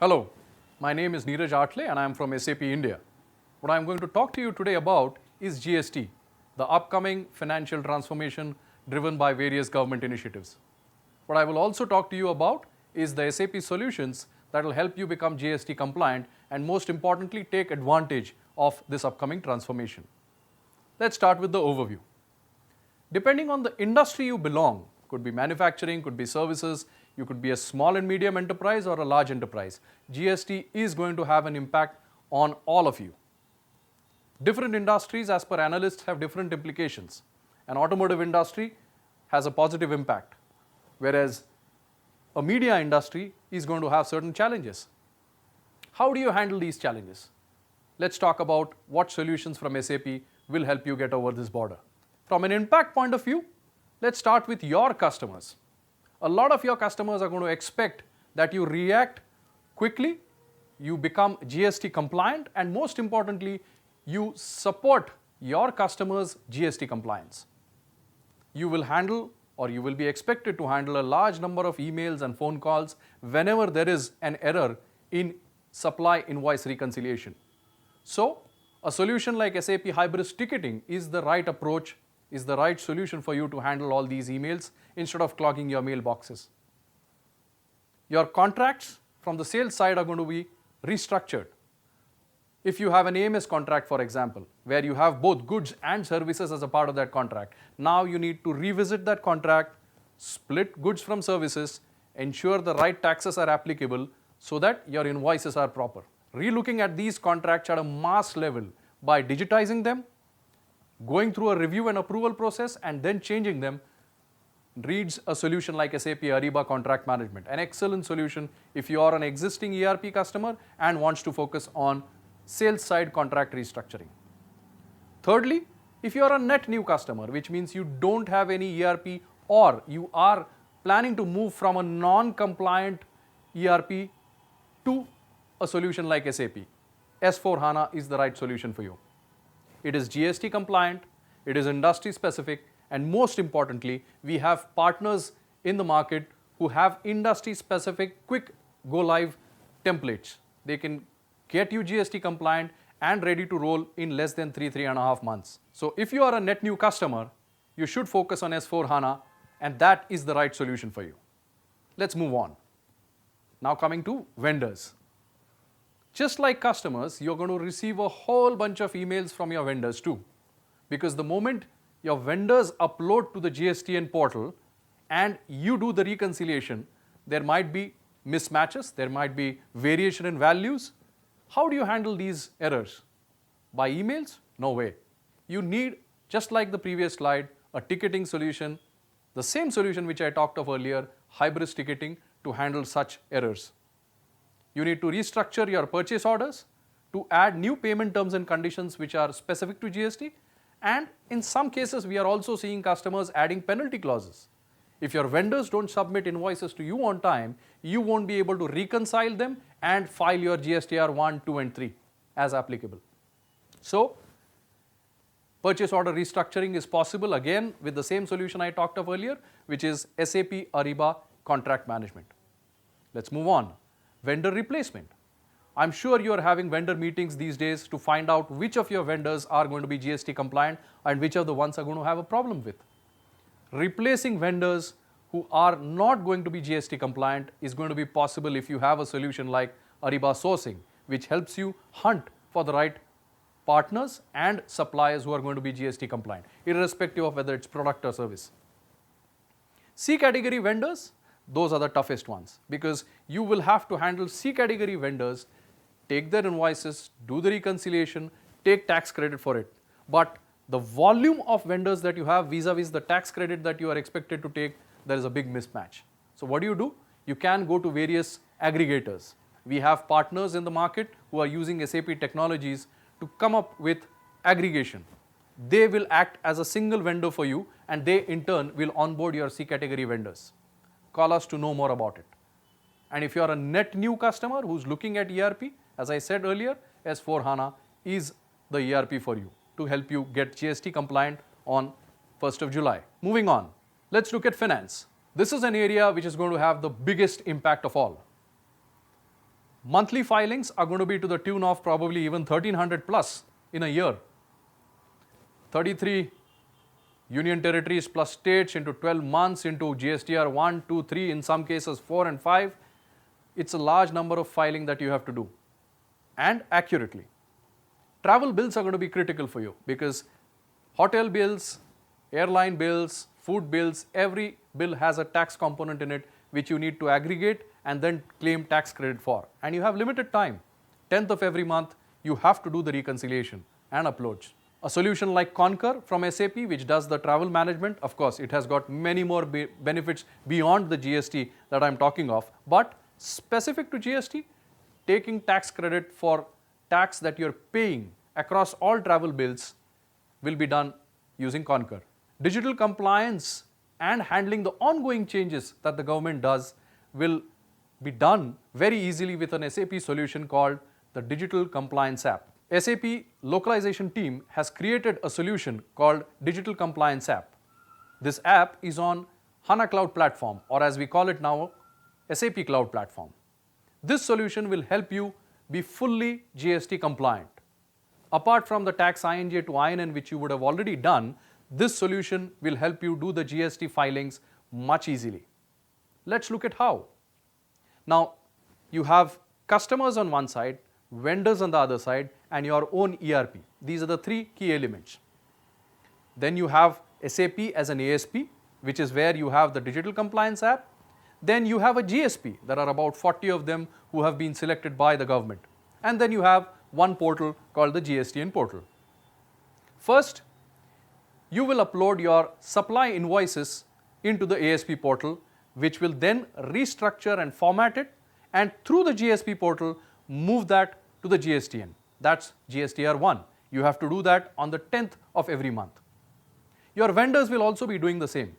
Hello, my name is Neeraj Atle and I am from SAP India. What I am going to talk to you today about is GST, the upcoming financial transformation driven by various government initiatives. What I will also talk to you about is the SAP solutions that will help you become GST compliant and most importantly take advantage of this upcoming transformation. Let's start with the overview. Depending on the industry you belong, could be manufacturing, could be services, you could be a small and medium enterprise or a large enterprise, GST is going to have an impact on all of you. Different industries, as per analysts, have different implications. An automotive industry has a positive impact, whereas a media industry is going to have certain challenges. How do you handle these challenges? Let's talk about what solutions from SAP will help you get over this border. From an impact point of view, let's start with your customers. A lot of your customers are going to expect that you react quickly, you become GST compliant, and most importantly, you support your customers' GST compliance. You will handle or you will be expected to handle a large number of emails and phone calls whenever there is an error in supply invoice reconciliation. So, a solution like SAP Hybris Ticketing is the right approach, is the right solution for you to handle all these emails instead of clogging your mailboxes. Your contracts from the sales side are going to be restructured. If you have an AMS contract, for example, where you have both goods and services as a part of that contract, now you need to revisit that contract, split goods from services, ensure the right taxes are applicable so that your invoices are proper. Relooking at these contracts at a mass level by digitizing them, going through a review and approval process and then changing them reads a solution like SAP Ariba Contract Management, an excellent solution if you are an existing ERP customer and wants to focus on sales side contract restructuring. Thirdly, if you are a net new customer, which means you don't have any ERP or you are planning to move from a non-compliant ERP to a solution like SAP, S/4HANA is the right solution for you. It is GST compliant, it is industry specific, and most importantly, we have partners in the market who have industry specific quick go live templates. They can get you GST compliant and ready to roll in less than 3.5 months. So if you are a net new customer, you should focus on S/4HANA and that is the right solution for you. Let's move on. Now coming to vendors. Just like customers, you're going to receive a whole bunch of emails from your vendors too. Because the moment your vendors upload to the GSTN portal and you do the reconciliation, there might be mismatches, there might be variation in values. How do you handle these errors? By emails? No way. You need, just like the previous slide, a ticketing solution, the same solution which I talked of earlier, Hybris Ticketing, to handle such errors. You need to restructure your purchase orders to add new payment terms and conditions which are specific to GST, and in some cases we are also seeing customers adding penalty clauses. If your vendors don't submit invoices to you on time, you won't be able to reconcile them and file your GSTR 1, 2 and 3 as applicable. So, purchase order restructuring is possible again with the same solution I talked of earlier, which is SAP Ariba Contract Management. Let's move on. Vendor replacement. I'm sure you are having vendor meetings these days to find out which of your vendors are going to be GST compliant and which of the ones are going to have a problem with. Replacing vendors who are not going to be GST compliant is going to be possible if you have a solution like Ariba Sourcing, which helps you hunt for the right partners and suppliers who are going to be GST compliant, irrespective of whether it's product or service. C category vendors, those are the toughest ones because you will have to handle C category vendors, take their invoices, do the reconciliation, take tax credit for it. But the volume of vendors that you have vis-a-vis the tax credit that you are expected to take, there is a big mismatch. So what do? You can go to various aggregators. We have partners in the market who are using SAP technologies to come up with aggregation. They will act as a single vendor for you and they in turn will onboard your C category vendors. Call us to know more about it. And if you are a net new customer who's looking at ERP, as I said earlier, S/4HANA is the ERP for you to help you get GST compliant on 1st of July. Moving on, let's look at finance. This is an area which is going to have the biggest impact of all. Monthly filings are going to be to the tune of probably even 1300 plus in a year. 33 union territories plus states into 12 months into GSTR 1, 2, 3, in some cases 4 and 5. It's a large number of filing that you have to do, and accurately. Travel bills are going to be critical for you because hotel bills, airline bills, food bills, every bill has a tax component in it which you need to aggregate and then claim tax credit for. And you have limited time. 10th of every month, you have to do the reconciliation and uploads. A solution like Concur from SAP, which does the travel management, of course, it has got many more benefits beyond the GST that I'm talking of. But specific to GST, taking tax credit for tax that you're paying across all travel bills will be done using Concur. Digital compliance and handling the ongoing changes that the government does will be done very easily with an SAP solution called the Digital Compliance App. SAP localization team has created a solution called Digital Compliance App. This app is on HANA Cloud Platform, or as we call it now, SAP Cloud Platform. This solution will help you be fully GST compliant. Apart from the tax INJ to INN which you would have already done, this solution will help you do the GST filings much easily. Let's look at how. Now, you have customers on one side, vendors on the other side, and your own ERP. These are the three key elements. Then you have SAP as an ASP, which is where you have the Digital Compliance App. Then you have a GSP. There are about 40 of them who have been selected by the government. And then you have one portal called the GSTN portal. First, you will upload your supply invoices into the ASP portal, which will then restructure and format it, and through the GSP portal, move that to the GSTN. That's GSTR 1. You have to do that on the 10th of every month. Your vendors will also be doing the same.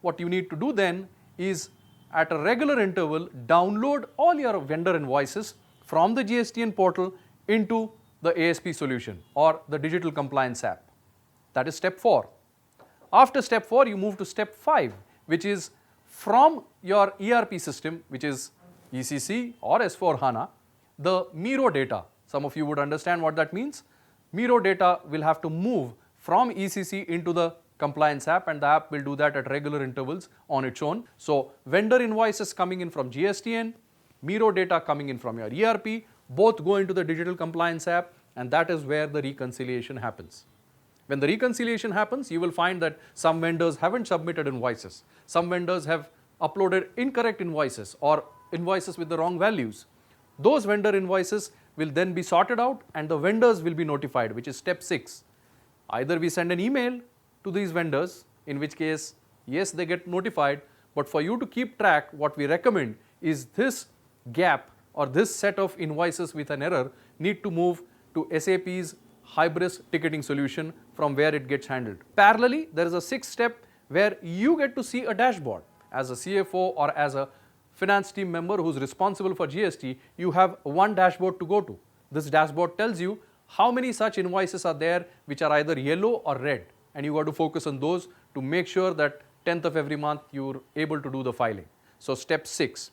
What you need to do then is, at a regular interval, download all your vendor invoices from the GSTN portal into the ASP solution or the Digital Compliance App. That is step 4. After step 4, you move to step 5, which is from your ERP system, which is ECC or S4HANA, the Miro data. Some of you would understand what that means. Miro data will have to move from ECC into the compliance app, and the app will do that at regular intervals on its own. So, vendor invoices coming in from GSTN, Miro data coming in from your ERP, both go into the Digital Compliance App, and that is where the reconciliation happens. When the reconciliation happens, you will find that some vendors haven't submitted invoices. Some vendors have uploaded incorrect invoices or invoices with the wrong values. Those vendor invoices will then be sorted out and the vendors will be notified, which is step 6. Either we send an email to these vendors, in which case, yes, they get notified, but for you to keep track, what we recommend is this gap or this set of invoices with an error need to move to SAP's Hybris ticketing solution from where it gets handled. Parallelly, there is a 6th step where you get to see a dashboard. As a CFO or as a finance team member who is responsible for GST, you have one dashboard to go to. This dashboard tells you how many such invoices are there which are either yellow or red, and you got to focus on those to make sure that 10th of every month you're able to do the filing. So step 6.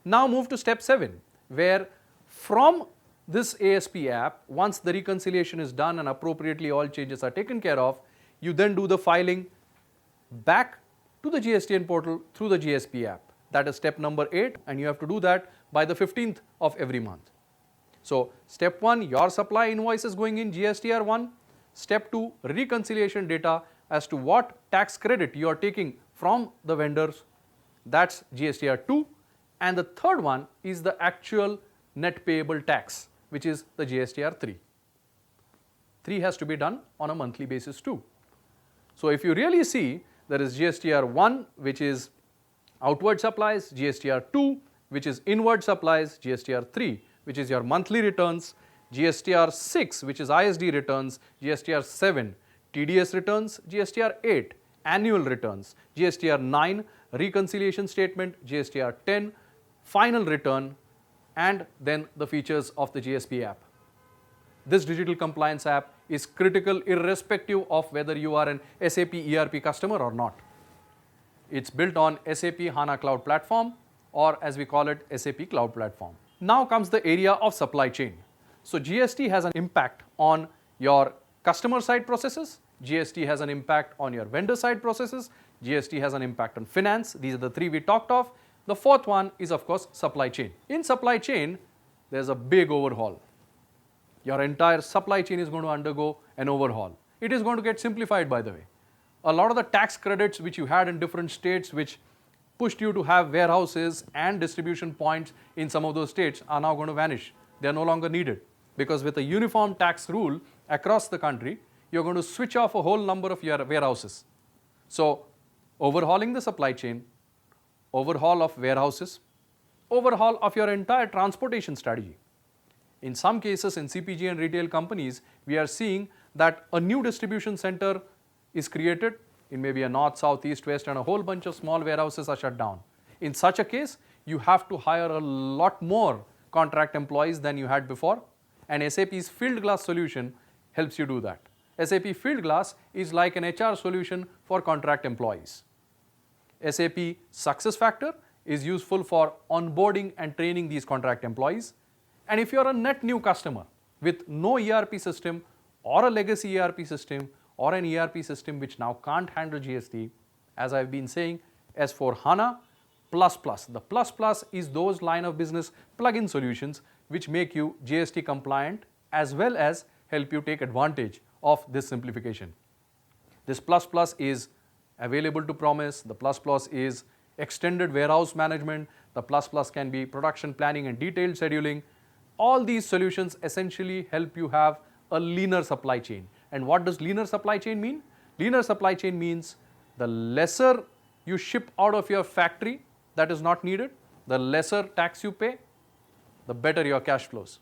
Now move to step 7, where from this ASP app, once the reconciliation is done and appropriately all changes are taken care of, you then do the filing back to the GSTN portal through the GSP app. That is step number 8, and you have to do that by the 15th of every month. So step 1, your supply invoice is going in GSTR 1. Step 2, reconciliation data as to what tax credit you are taking from the vendors. That's GSTR 2. And the third one is the actual net payable tax, which is the GSTR 3. 3 has to be done on a monthly basis too. So if you really see, there is GSTR 1, which is outward supplies, GSTR 2, which is inward supplies, GSTR 3, which is your monthly returns, GSTR 6, which is ISD returns, GSTR 7, TDS returns, GSTR 8, annual returns, GSTR 9, reconciliation statement, GSTR 10, final return, and then the features of the GSP app. This digital compliance app is critical irrespective of whether you are an SAP ERP customer or not. It's built on SAP HANA Cloud Platform, or as we call it, SAP Cloud Platform. Now comes the area of supply chain. So GST has an impact on your customer side processes, GST has an impact on your vendor side processes, GST has an impact on finance. These are the three we talked of. The fourth one is of course supply chain. In supply chain, there's a big overhaul. Your entire supply chain is going to undergo an overhaul. It is going to get simplified, by the way. A lot of the tax credits which you had in different states, which pushed you to have warehouses and distribution points in some of those states, are now going to vanish. They are no longer needed, because with a uniform tax rule across the country, you're going to switch off a whole number of your warehouses. So overhauling the supply chain, overhaul of warehouses, overhaul of your entire transportation strategy. In some cases, in CPG and retail companies, we are seeing that a new distribution center is created in maybe a north, south, east, west, and a whole bunch of small warehouses are shut down. In such a case, you have to hire a lot more contract employees than you had before, and SAP's Fieldglass solution helps you do that. SAP Fieldglass is like an HR solution for contract employees. SAP SuccessFactors is useful for onboarding and training these contract employees. And if you are a net new customer with no ERP system or a legacy ERP system or an ERP system which now can't handle GST, as I've been saying, S/4HANA plus++. The plus+ is those line of business plug-in solutions which make you GST compliant as well as help you take advantage of this simplification. This plus+ is available to promise, the plus+ is extended warehouse management, the plus+ can be production planning and detailed scheduling. All these solutions essentially help you have a leaner supply chain. And what does leaner supply chain mean? Leaner supply chain means the lesser you ship out of your factory that is not needed, the lesser tax you pay, the better your cash flows.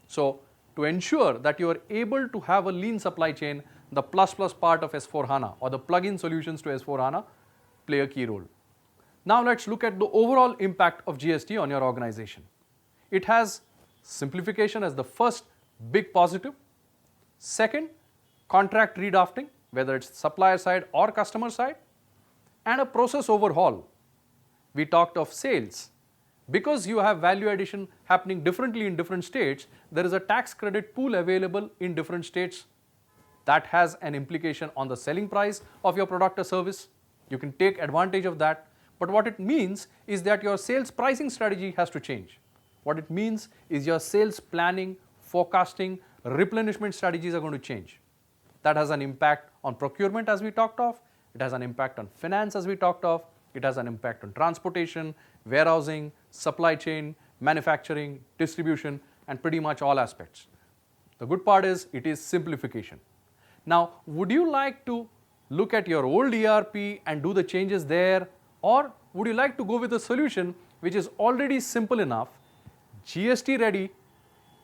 So to ensure that you are able to have a lean supply chain, the plus+ part of S/4HANA or the plug-in solutions to S/4HANA play a key role. Now let's look at the overall impact of GST on your organization. It has simplification as the first big positive. Second, contract redrafting, whether it's supplier side or customer side, and a process overhaul. We talked of sales. Because you have value addition happening differently in different states, there is a tax credit pool available in different states that has an implication on the selling price of your product or service. You can take advantage of that. But what it means is that your sales pricing strategy has to change. What it means is your sales planning, forecasting, replenishment strategies are going to change. That has an impact on procurement as we talked of. It has an impact on finance as we talked of. It has an impact on transportation, warehousing, supply chain, manufacturing, distribution, and pretty much all aspects. The good part is it is simplification. Now, would you like to look at your old ERP and do the changes there, or would you like to go with a solution which is already simple enough, GST ready,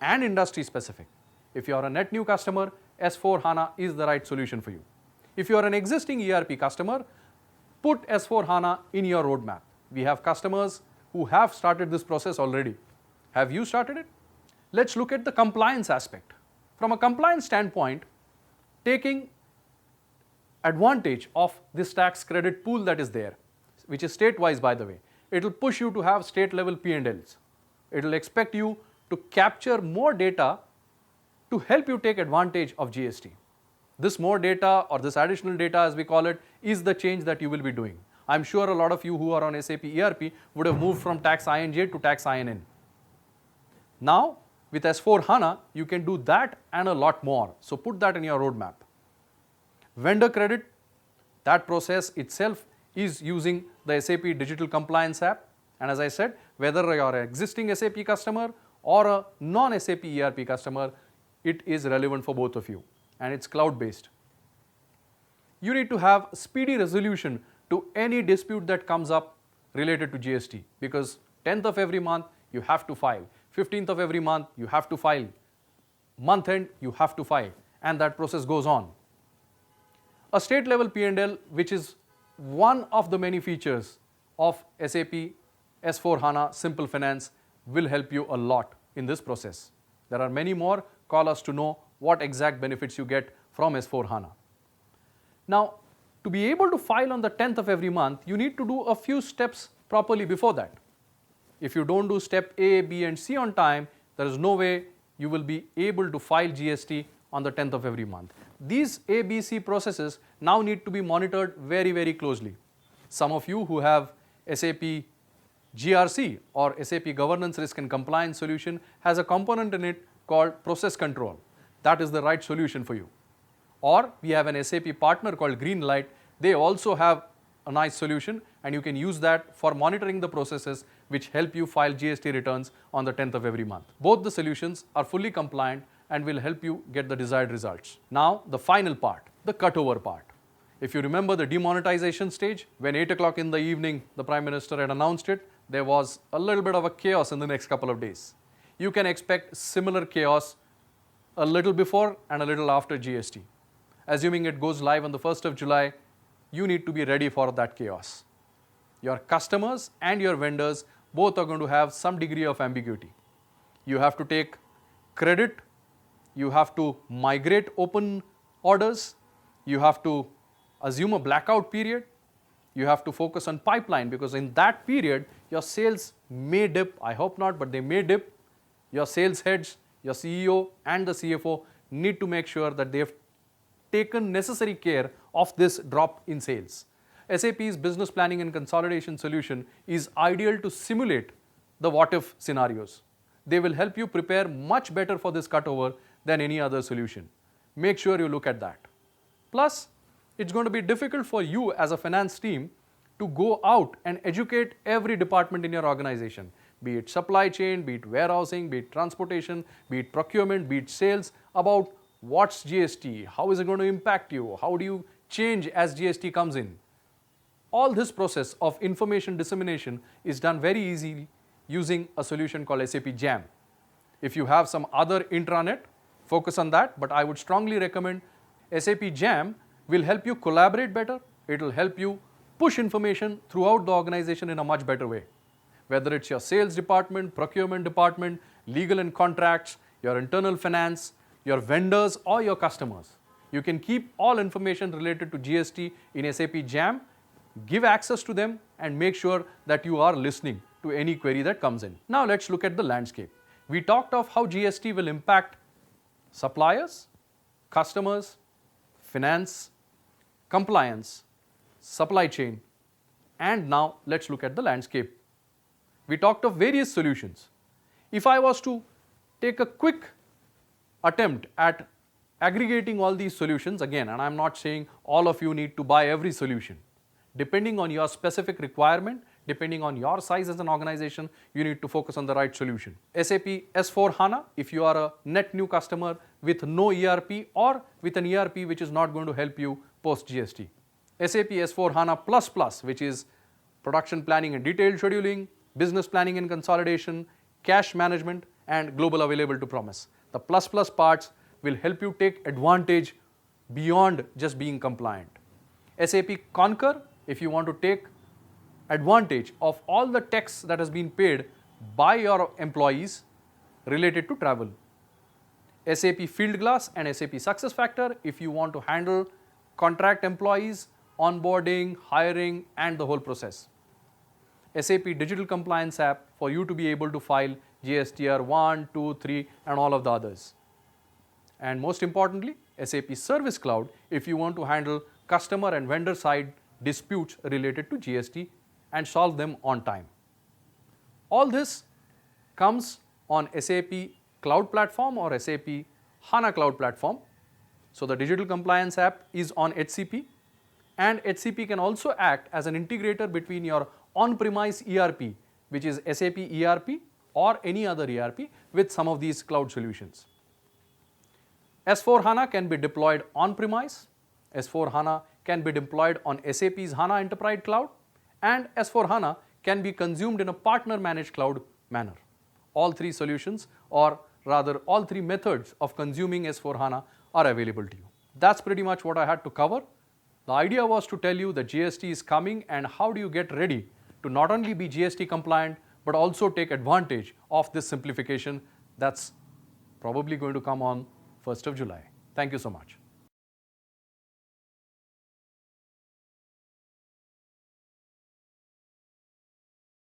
and industry specific? If you are a net new customer, S/4HANA is the right solution for you. If you are an existing ERP customer, put S/4HANA in your roadmap. We have customers who have started this process already. Have you started it? Let's look at the compliance aspect. From a compliance standpoint, taking advantage of this tax credit pool that is there, which is state-wise by the way, it will push you to have state-level P&Ls. It will expect you to capture more data to help you take advantage of GST. This more data, or this additional data as we call it, is the change that you will be doing. I'm sure a lot of you who are on SAP ERP would have moved from tax INJ to tax INN. Now, with S/4HANA, you can do that and a lot more. So put that in your roadmap. Vendor credit, that process itself is using the SAP Digital Compliance app. And as I said, whether you are an existing SAP customer or a non-SAP ERP customer, it is relevant for both of you. And it's cloud-based. You need to have speedy resolution to any dispute that comes up related to GST, because 10th of every month you have to file, 15th of every month you have to file, month end you have to file, and that process goes on. A state level P&L, which is one of the many features of SAP S/4HANA Simple Finance, will help you a lot in this process. There are many more. Call us to know what exact benefits you get from S/4HANA. Now, to be able to file on the 10th of every month, you need to do a few steps properly before that. If you don't do step A, B and C on time, there is no way you will be able to file GST on the 10th of every month. These A, B, C processes now need to be monitored very, very closely. Some of you who have SAP GRC or SAP Governance Risk and Compliance solution has a component in it called process control. That is the right solution for you. Or we have an SAP partner called Greenlight. They also have a nice solution and you can use that for monitoring the processes which help you file GST returns on the 10th of every month. Both the solutions are fully compliant and will help you get the desired results. Now the final part, the cutover part. If you remember the demonetization stage, when 8 o'clock in the evening the Prime Minister had announced it, there was a little bit of a chaos in the next couple of days. You can expect similar chaos a little before and a little after GST. Assuming it goes live on the 1st of July, you need to be ready for that chaos. Your customers and your vendors both are going to have some degree of ambiguity. You have to take credit, you have to migrate open orders, you have to assume a blackout period, you have to focus on pipeline because in that period your sales may dip, I hope not, but they may dip. Your sales heads, your CEO and the CFO need to make sure that they have taken necessary care of this drop in sales. SAP's business planning and consolidation solution is ideal to simulate the what-if scenarios. They will help you prepare much better for this cutover than any other solution. Make sure you look at that. Plus, it's going to be difficult for you as a finance team to go out and educate every department in your organization, be it supply chain, be it warehousing, be it transportation, be it procurement, be it sales, about what's GST, how is it going to impact you, how do you change as GST comes in. All this process of information dissemination is done very easily using a solution called SAP Jam. If you have some other intranet, focus on that, but I would strongly recommend SAP Jam will help you collaborate better, it will help you push information throughout the organization in a much better way. Whether it's your sales department, procurement department, legal and contracts, your internal finance, your vendors or your customers. You can keep all information related to GST in SAP Jam, give access to them and make sure that you are listening to any query that comes in. Now let's look at the landscape. We talked of how GST will impact suppliers, customers, finance, compliance, supply chain, and now let's look at the landscape. We talked of various solutions. If I was to take a quick attempt at aggregating all these solutions again, and I'm not saying all of you need to buy every solution. Depending on your specific requirement, depending on your size as an organization, you need to focus on the right solution. SAP S/4HANA, if you are a net new customer with no ERP or with an ERP which is not going to help you post GST. SAP S/4HANA++, which is production planning and detailed scheduling, business planning and consolidation, cash management, and global available to promise. The plus parts will help you take advantage beyond just being compliant. SAP Concur, if you want to take advantage of all the tax that has been paid by your employees related to travel. SAP Fieldglass and SAP SuccessFactors, if you want to handle contract employees, onboarding, hiring, and the whole process. SAP Digital Compliance app for you to be able to file GSTR 1, 2, 3 and all of the others. And most importantly, SAP Service Cloud if you want to handle customer and vendor side disputes related to GST and solve them on time. All this comes on SAP Cloud Platform or SAP HANA Cloud Platform. So the Digital Compliance app is on HCP and HCP can also act as an integrator between your on-premise ERP, which is SAP ERP or any other ERP with some of these cloud solutions. S/4HANA can be deployed on-premise, S/4HANA can be deployed on SAP's HANA Enterprise Cloud, and S/4HANA can be consumed in a partner-managed cloud manner. All three solutions, or rather all three methods of consuming S/4HANA are available to you. That's pretty much what I had to cover. The idea was to tell you that GST is coming and how do you get ready to not only be GST compliant but also take advantage of this simplification that's probably going to come on 1st of July. Thank you so much.